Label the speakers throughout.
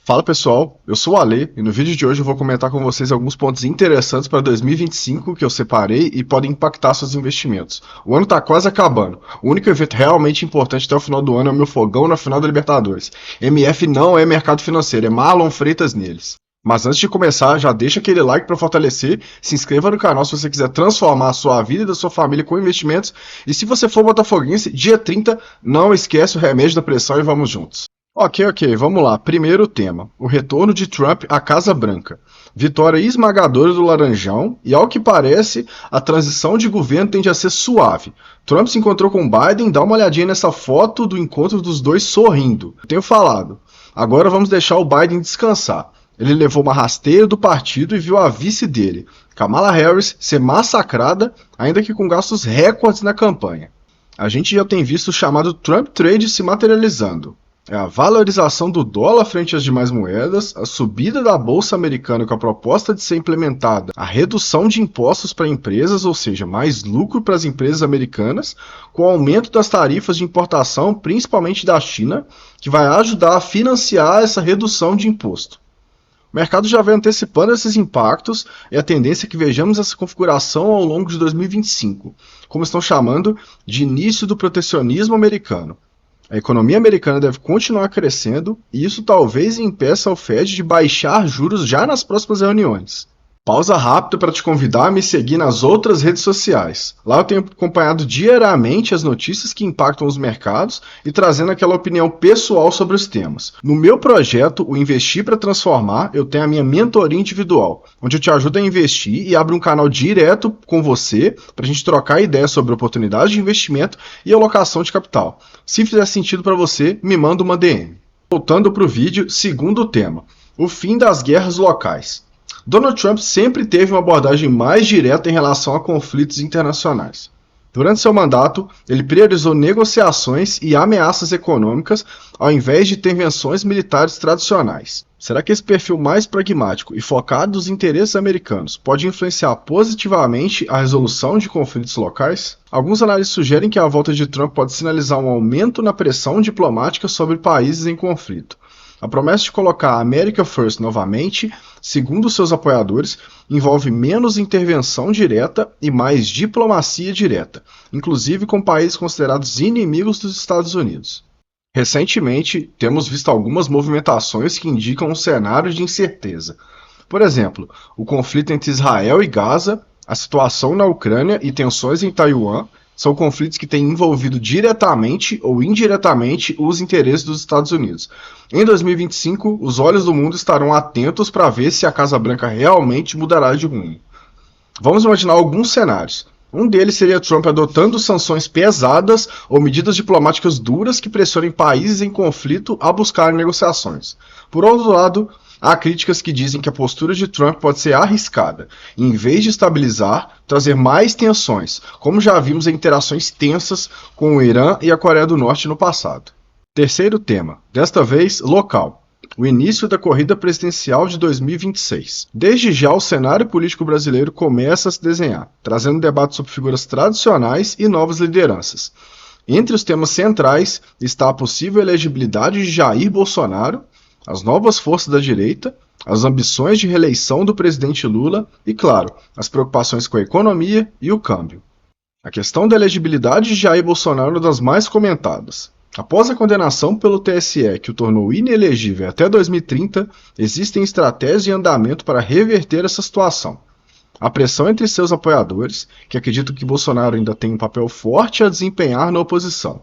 Speaker 1: Fala pessoal, eu sou o Ale e no vídeo de hoje eu vou comentar com vocês alguns pontos interessantes para 2025 que eu separei e podem impactar seus investimentos. O ano está quase acabando. O único evento realmente importante até o final do ano é o meu fogão na final da Libertadores. MF não é mercado financeiro, é Marlon Freitas neles. Mas antes de começar, já deixa aquele like para fortalecer, se inscreva no canal se você quiser transformar a sua vida e da sua família com investimentos. E se você for botafoguense, dia 30, não esquece o remédio da pressão e vamos juntos. Ok, vamos lá. Primeiro tema: o retorno de Trump à Casa Branca. Vitória esmagadora do Laranjão e, ao que parece, a transição de governo tende a ser suave. Trump se encontrou com Biden, dá uma olhadinha nessa foto do encontro dos dois sorrindo. Tenho falado. Agora vamos deixar o Biden descansar. Ele levou uma rasteira do partido e viu a vice dele, Kamala Harris, ser massacrada, ainda que com gastos recordes na campanha. A gente já tem visto o chamado Trump Trade se materializando. É a valorização do dólar frente às demais moedas, a subida da bolsa americana com a proposta de ser implementada a redução de impostos para empresas, ou seja, mais lucro para as empresas americanas, com o aumento das tarifas de importação, principalmente da China, que vai ajudar a financiar essa redução de imposto. O mercado já vem antecipando esses impactos e a tendência é que vejamos essa configuração ao longo de 2025, como estão chamando de início do protecionismo americano. A economia americana deve continuar crescendo e isso talvez impeça o Fed de baixar juros já nas próximas reuniões. Pausa rápida para te convidar a me seguir nas outras redes sociais. Lá eu tenho acompanhado diariamente as notícias que impactam os mercados e trazendo aquela opinião pessoal sobre os temas. No meu projeto, o Investir para Transformar, eu tenho a minha mentoria individual, onde eu te ajudo a investir e abro um canal direto com você para a gente trocar ideias sobre oportunidades de investimento e alocação de capital. Se fizer sentido para você, me manda uma DM. Voltando para o vídeo, segundo tema: o fim das guerras locais. Donald Trump sempre teve uma abordagem mais direta em relação a conflitos internacionais. Durante seu mandato, ele priorizou negociações e ameaças econômicas ao invés de intervenções militares tradicionais. Será que esse perfil mais pragmático e focado nos interesses americanos pode influenciar positivamente a resolução de conflitos locais? Alguns análises sugerem que a volta de Trump pode sinalizar um aumento na pressão diplomática sobre países em conflito. A promessa de colocar a America First novamente, segundo seus apoiadores, envolve menos intervenção direta e mais diplomacia direta, inclusive com países considerados inimigos dos Estados Unidos. Recentemente, temos visto algumas movimentações que indicam um cenário de incerteza. Por exemplo, o conflito entre Israel e Gaza, a situação na Ucrânia e tensões em Taiwan são conflitos que têm envolvido diretamente ou indiretamente os interesses dos Estados Unidos. Em 2025, os olhos do mundo estarão atentos para ver se a Casa Branca realmente mudará de rumo. Vamos imaginar alguns cenários. Um deles seria Trump adotando sanções pesadas ou medidas diplomáticas duras que pressionem países em conflito a buscar negociações. Por outro lado, há críticas que dizem que a postura de Trump pode ser arriscada e, em vez de estabilizar, trazer mais tensões, como já vimos em interações tensas com o Irã e a Coreia do Norte no passado. Terceiro tema, desta vez local: o início da corrida presidencial de 2026. Desde já, o cenário político brasileiro começa a se desenhar, trazendo debate sobre figuras tradicionais e novas lideranças. Entre os temas centrais está a possível elegibilidade de Jair Bolsonaro, as novas forças da direita, as ambições de reeleição do presidente Lula e, claro, as preocupações com a economia e o câmbio. A questão da elegibilidade de Jair Bolsonaro é uma das mais comentadas. Após a condenação pelo TSE, que o tornou inelegível até 2030, existem estratégias em andamento para reverter essa situação. A pressão entre seus apoiadores, que acreditam que Bolsonaro ainda tem um papel forte a desempenhar na oposição.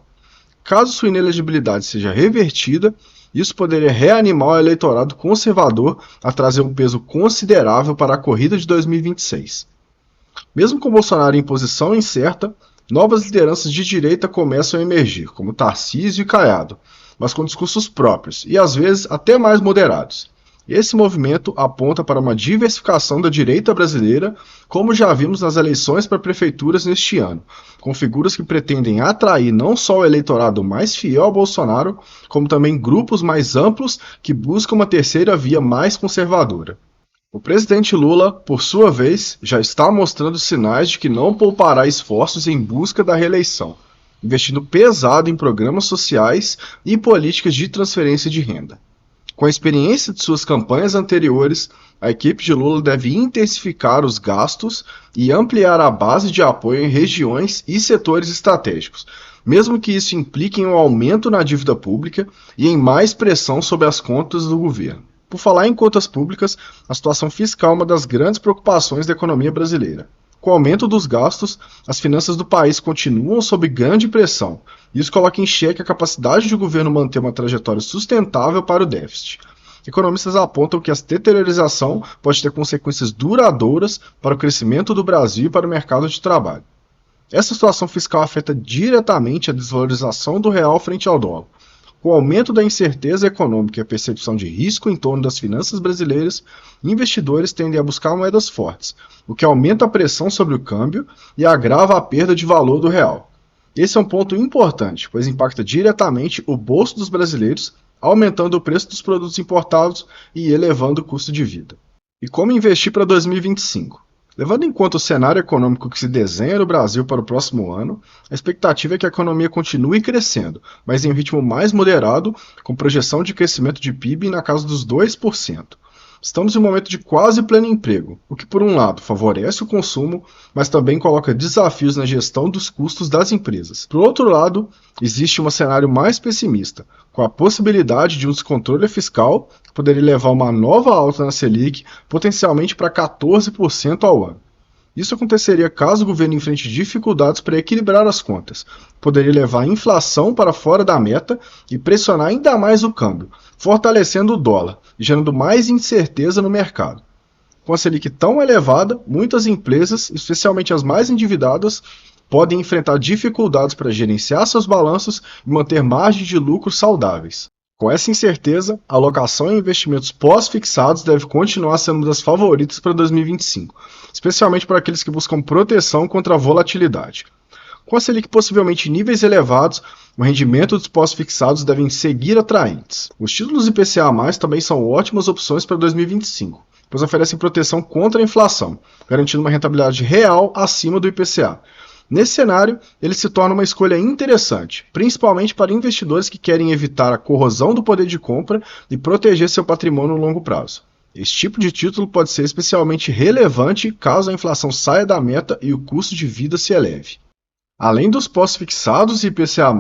Speaker 1: Caso sua inelegibilidade seja revertida, isso poderia reanimar o eleitorado conservador a trazer um peso considerável para a corrida de 2026. Mesmo com Bolsonaro em posição incerta, novas lideranças de direita começam a emergir, como Tarcísio e Caiado, mas com discursos próprios e às vezes até mais moderados. Esse movimento aponta para uma diversificação da direita brasileira, como já vimos nas eleições para prefeituras neste ano, com figuras que pretendem atrair não só o eleitorado mais fiel a Bolsonaro, como também grupos mais amplos que buscam uma terceira via mais conservadora. O presidente Lula, por sua vez, já está mostrando sinais de que não poupará esforços em busca da reeleição, investindo pesado em programas sociais e políticas de transferência de renda. Com a experiência de suas campanhas anteriores, a equipe de Lula deve intensificar os gastos e ampliar a base de apoio em regiões e setores estratégicos, mesmo que isso implique em um aumento na dívida pública e em mais pressão sobre as contas do governo. Por falar em contas públicas, a situação fiscal é uma das grandes preocupações da economia brasileira. Com o aumento dos gastos, as finanças do país continuam sob grande pressão. Isso coloca em xeque a capacidade do governo manter uma trajetória sustentável para o déficit. Economistas apontam que essa deteriorização pode ter consequências duradouras para o crescimento do Brasil e para o mercado de trabalho. Essa situação fiscal afeta diretamente a desvalorização do real frente ao dólar. Com o aumento da incerteza econômica e a percepção de risco em torno das finanças brasileiras, investidores tendem a buscar moedas fortes, o que aumenta a pressão sobre o câmbio e agrava a perda de valor do real. Esse é um ponto importante, pois impacta diretamente o bolso dos brasileiros, aumentando o preço dos produtos importados e elevando o custo de vida. E como investir para 2025? Levando em conta o cenário econômico que se desenha no Brasil para o próximo ano, a expectativa é que a economia continue crescendo, mas em um ritmo mais moderado, com projeção de crescimento de PIB na casa dos 2%. Estamos em um momento de quase pleno emprego, o que por um lado favorece o consumo, mas também coloca desafios na gestão dos custos das empresas. Por outro lado, existe um cenário mais pessimista, com a possibilidade de um descontrole fiscal que poderia levar a uma nova alta na Selic, potencialmente para 14% ao ano. Isso aconteceria caso o governo enfrente dificuldades para equilibrar as contas. Poderia levar a inflação para fora da meta e pressionar ainda mais o câmbio, fortalecendo o dólar e gerando mais incerteza no mercado. Com a Selic tão elevada, muitas empresas, especialmente as mais endividadas, podem enfrentar dificuldades para gerenciar seus balanços e manter margens de lucro saudáveis. Com essa incerteza, a alocação em investimentos pós-fixados deve continuar sendo uma das favoritas para 2025, especialmente para aqueles que buscam proteção contra a volatilidade. Com a Selic possivelmente em níveis elevados, o rendimento dos pós-fixados devem seguir atraentes. Os títulos IPCA+, também são ótimas opções para 2025, pois oferecem proteção contra a inflação, garantindo uma rentabilidade real acima do IPCA. Nesse cenário, ele se torna uma escolha interessante, principalmente para investidores que querem evitar a corrosão do poder de compra e proteger seu patrimônio no longo prazo. Esse tipo de título pode ser especialmente relevante caso a inflação saia da meta e o custo de vida se eleve. Além dos pós-fixados e IPCA+,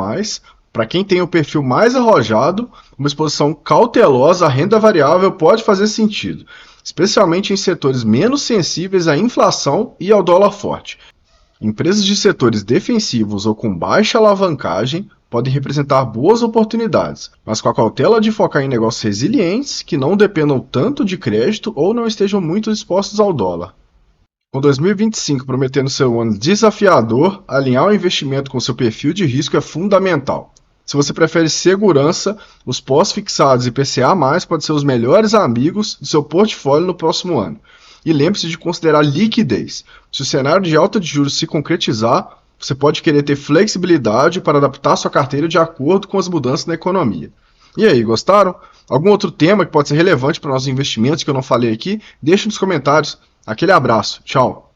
Speaker 1: para quem tem o perfil mais arrojado, uma exposição cautelosa à renda variável pode fazer sentido, especialmente em setores menos sensíveis à inflação e ao dólar forte. Empresas de setores defensivos ou com baixa alavancagem podem representar boas oportunidades, mas com a cautela de focar em negócios resilientes que não dependam tanto de crédito ou não estejam muito expostos ao dólar. Com 2025 prometendo ser um ano desafiador, alinhar o investimento com seu perfil de risco é fundamental. Se você prefere segurança, os pós-fixados e IPCA+, podem ser os melhores amigos do seu portfólio no próximo ano. E lembre-se de considerar liquidez. Se o cenário de alta de juros se concretizar, você pode querer ter flexibilidade para adaptar sua carteira de acordo com as mudanças na economia. E aí, gostaram? Algum outro tema que pode ser relevante para nossos investimentos que eu não falei aqui? Deixe nos comentários. Aquele abraço. Tchau.